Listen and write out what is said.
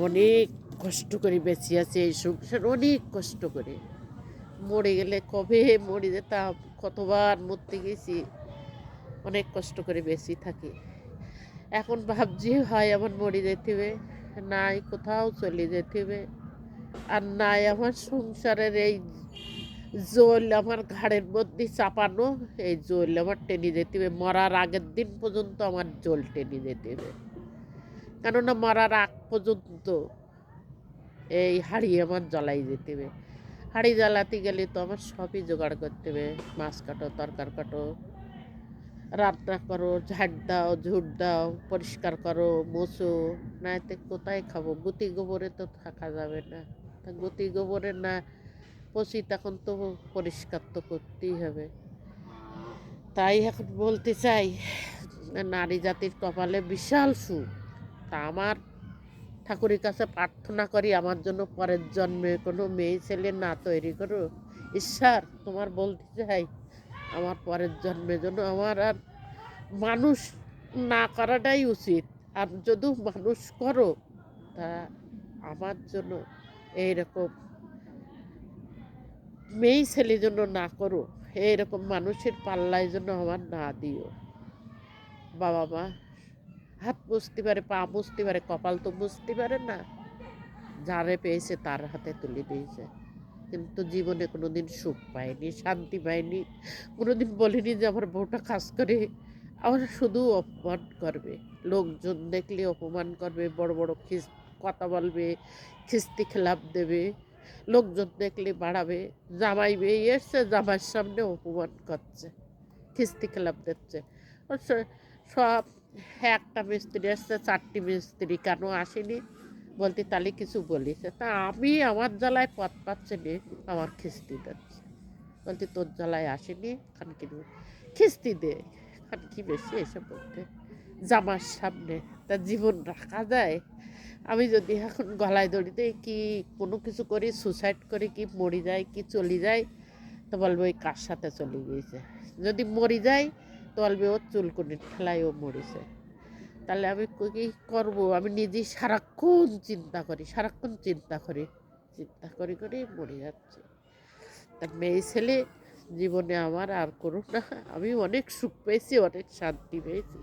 অনেক কষ্ট করে বেঁচে আছে এই সংসার, অনেক কষ্ট করে। মরে গেলে কবে মরে যেতাম, কতবার মরতে গেছি, অনেক কষ্ট করে বেঁচে থাকি। এখন ভাবছি হয় আমার মরে যেতে হবে, নাই কোথাও চলে যেতে হবে, আর নাই আমার সংসারের এই জোল আমার ঘাড়ের মধ্যে চাপানো, এই জোল আমার টেনে যেতে হবে। মরার আগের দিন পর্যন্ত আমার জোল টেনে যেতে হবে, কেননা মরার আগ পর্যন্ত এই হাঁড়ি আমার জ্বালাই যেতে হবে। হাঁড়ি জ্বালাতে গেলে তো আমার সবই জোগাড় করতে হবে। মাছ কাটো, তরকার কাটো, রান্না করো, ঝাড় দাও, ঝুট দাও, পরিষ্কার করো, মোছো, না এতে কোথায় খাবো? গুতি গোবরে তো থাকা যাবে না। তা গুতি গোবরে না পচি তখন তো পরিষ্কার তো করতেই হবে। তাই এখন বলতে চাই, নারী জাতির কপালে বিশাল সুখ। তা আমার ঠাকুরের কাছে প্রার্থনা করি আমার জন্য পরের জন্মে কোনো মেয়ে ছেলে না তৈরি করো। ঈশ্বর, তোমার বলতে চাই আমার পরের জন্মে জন্য আমার আর মানুষ না করাটাই উচিত। আর যদি মানুষ করো, তা আমার জন্য এইরকম মেয়ে ছেলে জন্য না করো, এইরকম মানুষের পাল্লায় জন্য আমার না দিও। বাবা মা হাত বুঝতে পারে, পা বুঝতে পারে, কপাল তো বুঝতে পারে না। যারে পেয়েছে তার হাতে তুলে দিয়েছে, কিন্তু জীবনে কোনোদিন সুখ পায়নি, শান্তি পায়নি। কোনোদিন বলিনি যে আমার বউটা কাজ করে। আমার শুধু অপমান করবে, লোকজন দেখলে অপমান করবে, বড় বড় কথা বলবে, খিস্তি খেলাপ দেবে, লোকজন দেখলে বাড়াবে। জামাই বেয়ে এসছে, জামাইয়ের সামনে অপমান করছে, খিস্তি খেলাপ দিচ্ছে। সব একটা মিস্ত্রি আসছে, 4টি মিস্ত্রি কেন আসেনি বলতে তাহলে কিছু বলিছে। তা আমি আমার জ্বালায় পথ পাচ্ছে নে, আমার খিস্তি দিচ্ছে। বলতে তোর জ্বালায় আসেনি, খানকি খিস্তি দে, খানকি বেশি এসে বলতে জামার সামনে। তা জীবন রাখা যায়? আমি যদি এখন গলায় দড়ি দিই, কি কোনো কিছু করি, সুসাইড করে কি মরি যায়, কি চলে যায়, তো বলবে ওই কার সাথে চলে গিয়েছে। যদি মরি যায় তো বলবে ওর চুলকুনির ঠেলায় ও মরেছে। তাহলে আমি কী করবো? আমি নিজেই সারাক্ষণ চিন্তা করি, সারাক্ষণ চিন্তা করি, চিন্তা করি করেই মরে যাচ্ছে। তা মেয়ে ছেলে জীবনে আমার আর করো না। আমি অনেক সুখ পেয়েছি, অনেক শান্তি পেয়েছি।